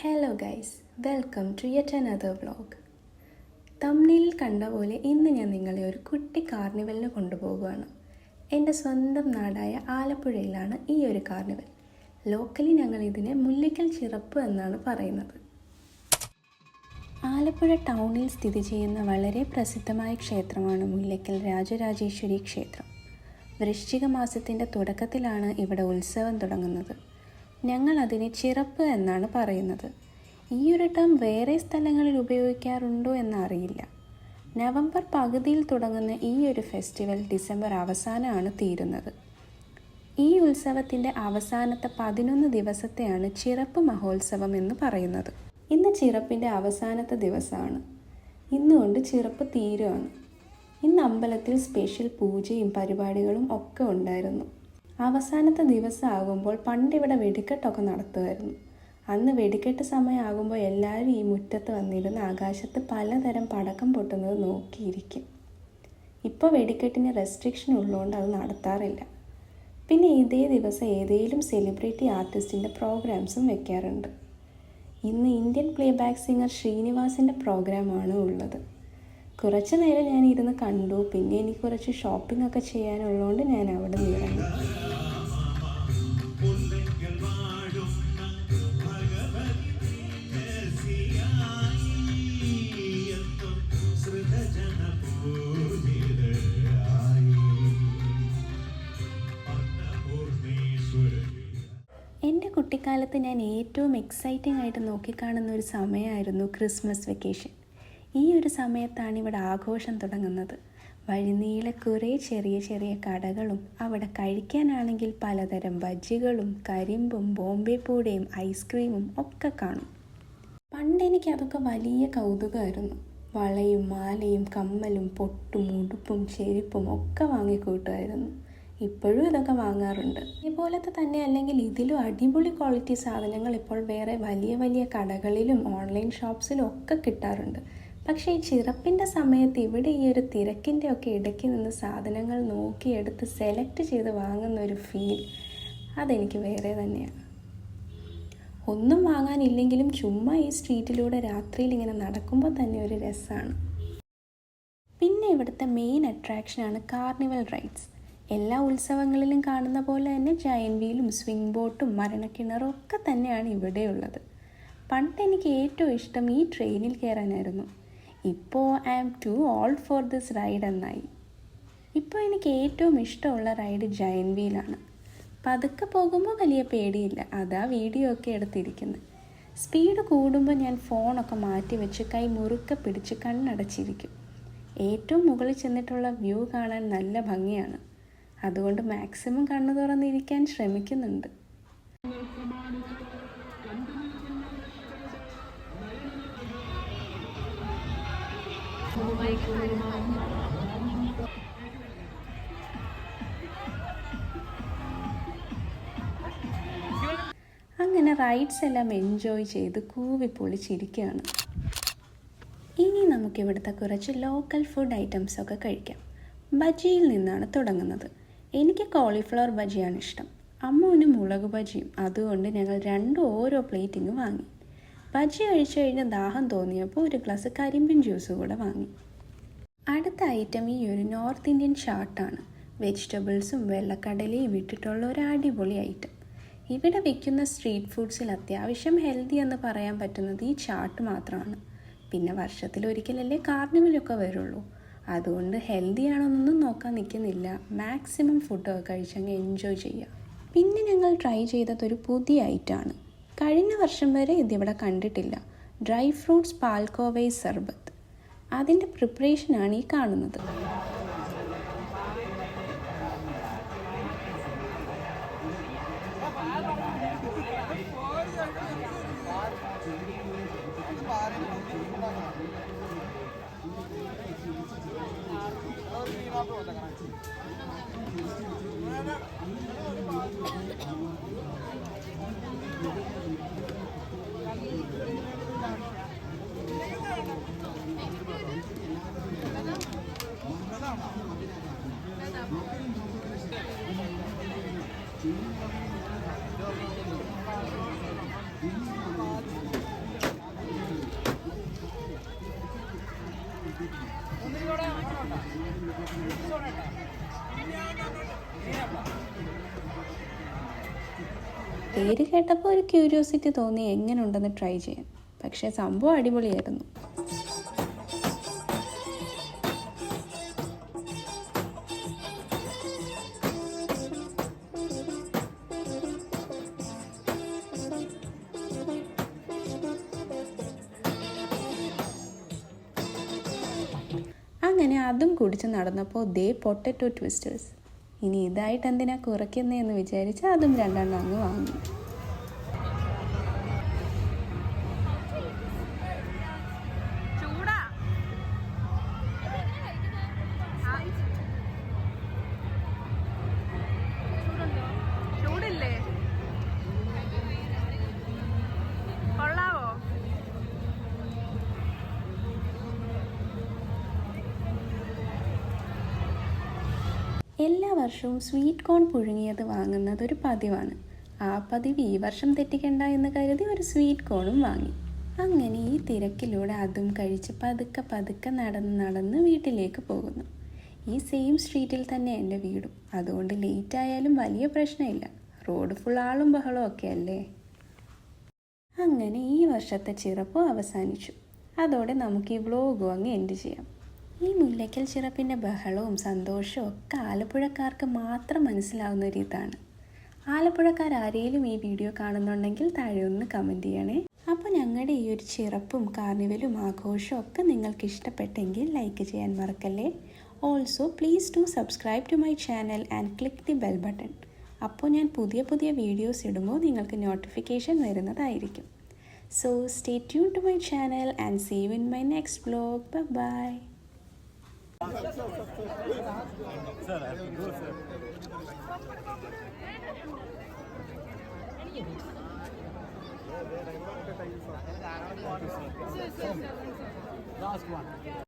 Hello guys, welcome to yet another vlog. തംബ്നെയിലിൽ കണ്ട പോലെ ഇന്ന് ഞാൻ നിങ്ങളെ ഒരു കുട്ടി കാർണിവലിന് കൊണ്ടുപോകുകയാണ്. എൻ്റെ സ്വന്തം നാടായ ആലപ്പുഴയിലാണ് ഈ ഒരു കാർണിവൽ. ലോക്കലി ഞങ്ങൾ ഇതിനെ മുല്ലിക്കൽ ചിറപ്പ് എന്നാണ് പറയുന്നത്. ആലപ്പുഴ ടൗണിൽ സ്ഥിതി ചെയ്യുന്ന വളരെ പ്രസിദ്ധമായ ക്ഷേത്രമാണ് മുല്ലയ്ക്കൽ രാജരാജേശ്വരി ക്ഷേത്രം. വൃശ്ചിക മാസത്തിൻ്റെ തുടക്കത്തിലാണ് ഇവിടെ ഉത്സവം തുടങ്ങുന്നത്. ഞങ്ങൾ അതിനെ ചിറപ്പ് എന്നാണ് പറയുന്നത്. ഈ ഒരു ടേം വേറെ സ്ഥലങ്ങളിൽ ഉപയോഗിക്കാറുണ്ടോ എന്നറിയില്ല. നവംബർ പകുതിയിൽ തുടങ്ങുന്ന ഈ ഒരു ഫെസ്റ്റിവൽ ഡിസംബർ അവസാനമാണ് തീരുന്നത്. ഈ ഉത്സവത്തിൻ്റെ അവസാനത്തെ 11 ദിവസത്തെയാണ് ചിറപ്പ് മഹോത്സവം എന്ന് പറയുന്നത്. ഇന്ന് ചിറപ്പിൻ്റെ അവസാനത്തെ ദിവസമാണ്. ഇന്നുകൊണ്ട് ചിറപ്പ് തീരുകയാണ്. ഇന്ന് അമ്പലത്തിൽ സ്പെഷ്യൽ പൂജയും പരിപാടികളും ഒക്കെ ഉണ്ടായിരുന്നു. അവസാനത്തെ ദിവസമാകുമ്പോൾ പണ്ടിവിടെ വെടിക്കെട്ടൊക്കെ നടത്തുമായിരുന്നു. അന്ന് വെടിക്കെട്ട് സമയമാകുമ്പോൾ എല്ലാവരും ഈ മുറ്റത്ത് വന്നിരുന്ന് ആകാശത്ത് പലതരം പടക്കം പൊട്ടുന്നത് നോക്കിയിരിക്കും. ഇപ്പോൾ വെടിക്കെട്ടിന് റെസ്ട്രിക്ഷൻ ഉള്ളതുകൊണ്ട് അത് നടത്താറില്ല. പിന്നെ ഇതേ ദിവസം ഏതെങ്കിലും സെലിബ്രിറ്റി ആർട്ടിസ്റ്റിൻ്റെ പ്രോഗ്രാംസും വെക്കാറുണ്ട്. ഇന്ന് ഇന്ത്യൻ പ്ലേബാക്ക് സിംഗർ ശ്രീനിവാസിൻ്റെ പ്രോഗ്രാമാണ് ഉള്ളത്. കുറച്ച് നേരം ഞാൻ ഇരുന്ന് കണ്ടു. പിന്നെ എനിക്ക് കുറച്ച് ഷോപ്പിംഗ് ഒക്കെ ചെയ്യാനുള്ളതുകൊണ്ട് ഞാൻ അവിടെ നിറങ്ങി. എൻ്റെ കുട്ടിക്കാലത്ത് ഞാൻ ഏറ്റവും എക്സൈറ്റിംഗ് ആയിട്ട് നോക്കിക്കാണുന്ന ഒരു സമയമായിരുന്നു ക്രിസ്മസ് വെക്കേഷൻ. ഈ ഒരു സമയത്താണ് ഇവിടെ ആഘോഷം തുടങ്ങുന്നത്. വഴിനീളെ കുറേ ചെറിയ ചെറിയ കടകളും അവിടെ കഴിക്കാനാണെങ്കിൽ പലതരം ബജ്ജികളും കരിമ്പും ബോംബെ പൂടയും ഐസ്ക്രീമും ഒക്കെ കാണും. പണ്ട് എനിക്കതൊക്കെ വലിയ കൗതുകമായിരുന്നു. വളയും മാലയും കമ്മലും പൊട്ടും ഉടുപ്പും ചെരുപ്പും ഒക്കെ വാങ്ങിക്കൂട്ടുമായിരുന്നു. ഇപ്പോഴും ഇതൊക്കെ വാങ്ങാറുണ്ട്. ഇതുപോലത്തെ തന്നെ അല്ലെങ്കിൽ ഇതിലും അടിപൊളി ക്വാളിറ്റി സാധനങ്ങൾ ഇപ്പോൾ വേറെ വലിയ വലിയ കടകളിലും ഓൺലൈൻ ഷോപ്സിലും ഒക്കെ കിട്ടാറുണ്ട്. പക്ഷേ ഈ ചിറപ്പിൻ്റെ സമയത്ത് ഇവിടെ ഈ ഒരു തിരക്കിൻ്റെ ഒക്കെ ഇടയ്ക്ക് നിന്ന് സാധനങ്ങൾ നോക്കിയെടുത്ത് സെലക്ട് ചെയ്ത് വാങ്ങുന്ന ഒരു ഫീൽ അതെനിക്ക് വേറെ തന്നെയാണ്. ഒന്നും വാങ്ങാനില്ലെങ്കിലും ചുമ്മാ ഈ സ്ട്രീറ്റിലൂടെ രാത്രിയിൽ ഇങ്ങനെ നടക്കുമ്പോൾ തന്നെ ഒരു രസമാണ്. പിന്നെ ഇവിടുത്തെ മെയിൻ അട്രാക്ഷനാണ് കാർണിവൽ റൈഡ്സ്. എല്ലാ ഉത്സവങ്ങളിലും കാണുന്ന പോലെ തന്നെ ജയൻറ്റ് വീലും സ്വിംഗ് ബോട്ടും മരണക്കിണറും ഒക്കെ തന്നെയാണ് ഇവിടെയുള്ളത്. പണ്ട് എനിക്ക് ഏറ്റവും ഇഷ്ടം ഈ ട്രെയിനിൽ കയറാനായിരുന്നു. ഇപ്പോൾ I am too old for this ride എന്നായി. ഇപ്പോൾ എനിക്ക് ഏറ്റവും ഇഷ്ടമുള്ള റൈഡ് ജയൻറ്റ് വീലാണ്. പതുക്കെ പോകുമ്പോൾ വലിയ പേടിയില്ല. അതാ വീഡിയോ ഒക്കെ എടുത്തിരിക്കുന്നത്. സ്പീഡ് കൂടുമ്പോൾ ഞാൻ ഫോണൊക്കെ മാറ്റി വെച്ച് കൈ മുറുക്കെ പിടിച്ച് കണ്ണടച്ചിരിക്കും. ഏറ്റവും മുകളിൽ ചെന്നിട്ടുള്ള വ്യൂ കാണാൻ നല്ല ഭംഗിയാണ്. അതുകൊണ്ട് മാക്സിമം കണ്ണു തുറന്നിരിക്കാൻ ശ്രമിക്കുന്നുണ്ട്. അങ്ങനെ റൈഡ്സ് എല്ലാം എൻജോയ് ചെയ്ത് കൂവി പൊളിച്ചിരിക്കുകയാണ്. ഇനി നമുക്കിവിടുത്തെ കുറച്ച് ലോക്കൽ ഫുഡ് ഐറ്റംസൊക്കെ കഴിക്കാം. ബജിയിൽ നിന്നാണ് തുടങ്ങുന്നത്. എനിക്ക് കോളിഫ്ലവർ ബജിയാണ് ഇഷ്ടം. അമ്മുവിന് മുളക് ബജിയും. അതുകൊണ്ട് ഞങ്ങൾ രണ്ടും ഓരോ പ്ലേറ്റിങ് വാങ്ങി. ബജി കഴിച്ചു കഴിഞ്ഞ് ദാഹം തോന്നിയപ്പോൾ ഒരു ഗ്ലാസ് കരിമ്പിൻ ജ്യൂസ് കൂടെ വാങ്ങി. അടുത്ത ഐറ്റം ഈ ഒരു നോർത്ത് ഇന്ത്യൻ ചാട്ടാണ്. വെജിറ്റബിൾസും വെള്ളക്കടലയും ഇട്ടിട്ടുള്ള ഒരു അടിപൊളി ഐറ്റം. ഇവിടെ വിൽക്കുന്ന സ്ട്രീറ്റ് ഫുഡ്സിൽ അത്യാവശ്യം ഹെൽത്തി എന്ന് പറയാൻ പറ്റുന്നത് ഈ ചാട്ട് മാത്രമാണ്. പിന്നെ വർഷത്തിലൊരിക്കലല്ലേ കാർണിവലൊക്കെ വരുള്ളൂ. അതുകൊണ്ട് ഹെൽത്തി ആണോന്നൊന്നും നോക്കാൻ നിൽക്കുന്നില്ല. മാക്സിമം ഫുഡൊക്കെ കഴിച്ചങ്ങ് എൻജോയ് ചെയ്യുക. പിന്നെ ഞങ്ങൾ ട്രൈ ചെയ്തതൊരു പുതിയ ഐറ്റമാണ്. കഴിഞ്ഞ വർഷം വരെ ഇതിവിടെ കണ്ടിട്ടില്ല. ഡ്രൈ ഫ്രൂട്ട്സ് പാൽക്കോവൈ സർബത്ത്. അതിൻ്റെ പ്രിപ്പറേഷനാണ് ഈ കാണുന്നത്. പേര് കേട്ടപ്പോൾ ഒരു ക്യൂരിയോസിറ്റി തോന്നി എങ്ങനെ ഉണ്ടെന്ന് ട്രൈ ചെയ്യാൻ. പക്ഷേ സംഭവം അടിപൊളിയായിരുന്നു. അങ്ങനെ അതും കുടിച്ച് നടന്നപ്പോൾ ദേ പൊട്ടറ്റോ ട്വിസ്റ്റേഴ്സ്. ഇനി ഇതായിട്ട് എന്തിനാ കുറയ്ക്കുന്നതെന്ന് വിചാരിച്ച് അതും 2 അങ്ങ് വാങ്ങി. എല്ലാ വർഷവും സ്വീറ്റ് കോൺ പുഴുങ്ങിയത് വാങ്ങുന്നത് ഒരു പതിവാണ്. ആ പതിവ് ഈ വർഷം തെറ്റിക്കണ്ട എന്ന് കരുതി ഒരു സ്വീറ്റ് കോണും വാങ്ങി. അങ്ങനെ ഈ തിരക്കിലൂടെ അതും കഴിച്ച് പതുക്കെ പതുക്കെ നടന്ന് വീട്ടിലേക്ക് പോകുന്നു. ഈ സെയിം സ്ട്രീറ്റിൽ തന്നെ എൻ്റെ വീടും. അതുകൊണ്ട് ലേറ്റ് ആയാലും വലിയ പ്രശ്നമില്ല. റോഡ് ഫുൾ ആളും ബഹളവും ഒക്കെ അല്ലേ. അങ്ങനെ ഈ വർഷത്തെ ചിറപ്പും അവസാനിച്ചു. അതോടെ നമുക്ക് ഈ വ്ലോഗും അങ്ങ് എൻഡ് ചെയ്യാം. ഈ മുല്ലയ്ക്കൽ ചിറപ്പിൻ്റെ ബഹളവും സന്തോഷവും ഒക്കെ ആലപ്പുഴക്കാർക്ക് മാത്രം മനസ്സിലാവുന്ന ഒരു ഇതാണ്. ആലപ്പുഴക്കാർ ആരെങ്കിലും ഈ വീഡിയോ കാണുന്നുണ്ടെങ്കിൽ താഴെ ഒന്ന് കമൻറ്റ് ചെയ്യണേ. അപ്പോൾ ഞങ്ങളുടെ ഈ ഒരു ചിറപ്പും കാർണിവലും ആഘോഷവും ഒക്കെ നിങ്ങൾക്ക് ഇഷ്ടപ്പെട്ടെങ്കിൽ ലൈക്ക് ചെയ്യാൻ മറക്കല്ലേ. Also please do subscribe to my channel and click the bell button. അപ്പോൾ ഞാൻ പുതിയ വീഡിയോസ് ഇടുമ്പോൾ നിങ്ങൾക്ക് നോട്ടിഫിക്കേഷൻ വരുന്നതായിരിക്കും. So stay tune to my channel and see you in my next vlog. Bye. Last one.